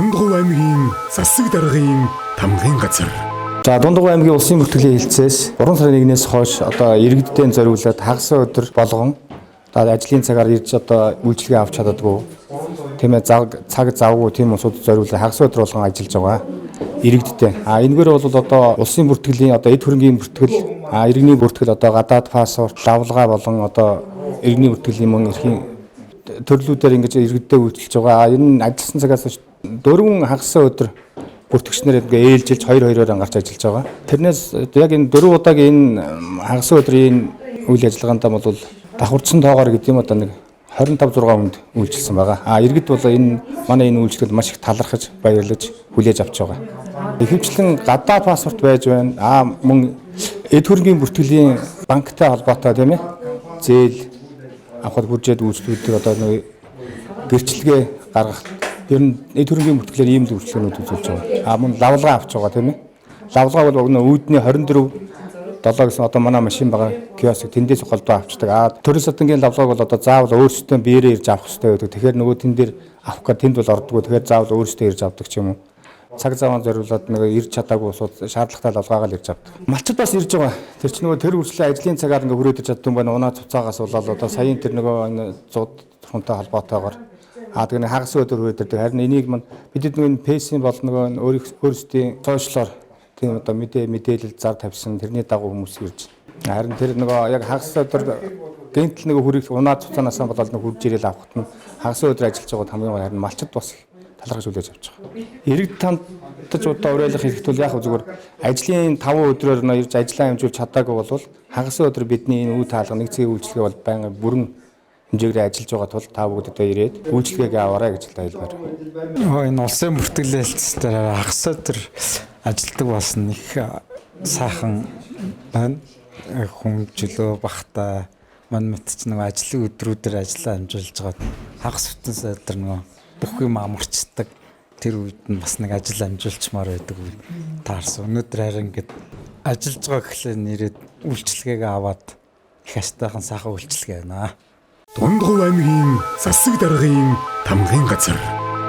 Дундгов аймгийн засаг даргын тамгын газар. За Дундгов аймгийн улсын бүртгэлийн хэлтсээс 3 сарын 1-ээс хойш одоо иргэддээ зориулаад хагас өдөр болгон ажлын цагаар ирж одоо үйлчилгээ авч чаддаггүй. Тийм ээ цаг завгүй тийм усуд зориулаад хагас өдөр болгон ажиллаж байгаа. Иргэддээ. Энэгээр бол одоо улсын бүртгэлийн одоо эд хөрөнгийн бүртгэл, иргэний бүртгэл одоо гадаад паспорт, лавлгаа болон одоо иргэний бүртгэлийн мөн эрхийн төрлүүдээр ингэж иргэддээ үйлчилж байгаа. Энэ нь ажилласан цагаас 4 хагас өдөр бүртгэгчнэр ээлжилж 2-2-оор ангарч ажиллаж байгаа. Тэрнээс яг энэ 4 удаагийн энэ хагас өдрийн үйл ажиллагаанд бол давхарцсан тоогоор гэдэг юм одоо нэг 25-6 хүнд үйлчилсэн байгаа. Иргэд бол манай энэ үйлчлэгт маш их талархаж, баярлаж, хүлээж авч байгаа. Ихэвчлэн гадаа паспорт байж байна. Мөн эд хөрөнгийн бүртгэлийн банктай холбоотой тийм ээ. Зээл авахд бүржээд үйлчлүүдийг одоо нэг гэрчлэгээ гаргах. Ер нь эд хөрөнгийн бүртгэлээр ийм л үйлчлэгнүүд үзүүлж байгаа. Мөн лавлгаа авч байгаа тийм ээ. Лавлгаа бол үүдний 24/7 гэсэн одоо манай машин байгаа киоск тэндээс голдоо авчдаг. Төрийн сатангийн лавлгааг бол одоо заавал өөрсдөө биеэрээ ирж авах хэрэгтэй байдаг. Тэгэхээр нөгөө тэн дээр авах гэж тэнд бол ордгоо. Тэгэхээр заавал өөрсдөө ирж авдаг ч юм уу. Цаг заваа зориулаад нэг ирж чадаагүй усууд шаардлагатай лавлгаагаа л ирж авдаг. Малчид бас ирж байгаа. Тэр чинь нөгөө тэр үржлийн ажлын цагаар ингээ хүрээдэж чаддаг юм байна. Унаа цуцаагаас болоод одоо саяын тэр нөгөө энэ 100 хүнтэй холбоотойгоор тэгээ хагас өдөр хүрээддэг. Харин энийг бидэд нөгөө пэсийн бол нөгөө өөрсдийн сошиалор тийм одоо мэдээлэл зар тавьсан тэрний дагуу хүмүүс ирж. Харин тэр нөгөө яг хагас өдөр гэнтэл нөгөө хүрэх унаа цуцаанаас болоод нөгөө хурж ирээл авахт нь хагас өдөр ажиллаж байгаад хамгийн гол харин малчид бас талархаж хүлээж авч байгаа. Иргэд тандж удаа уриалах хэрэгтэй бол яг зүгээр ажлын 5 өдрөөр ирж ажиллаа хэмжүүлж чадаагүй бол хагас өдөр бидний энэ үе таалга нэг цагийн үйлчлэгээ бол байнга бүрэн хэмжээгээр ажиллаж байгаа тул та бүгдээ ирээд үйлчлэгээ аваарай гэж хэлмээр. Энэ улсын бүртгэлийн хэлтс дээр хагас өдөр ажилтдаг болсон их сайхан байна. Хүн жилөө бахтай мань мэт ч нэг ажлын өдрүүдээр ажиллаа амжуулж байгаа. Хагас өдөр нөгөө бүх юм амарчдаг. Тэр үед нь бас нэг ажил амжуулчмаар байдаг үед таарсан. Өнөөдөр харин ингээд ажиллаж байгаа гэхлээр нэрэд үйлчлэгээгээ аваад их хастайхан сайхан үйлчлэгээ байна. Дундгов аймгийн засаг даргын тамгын газар.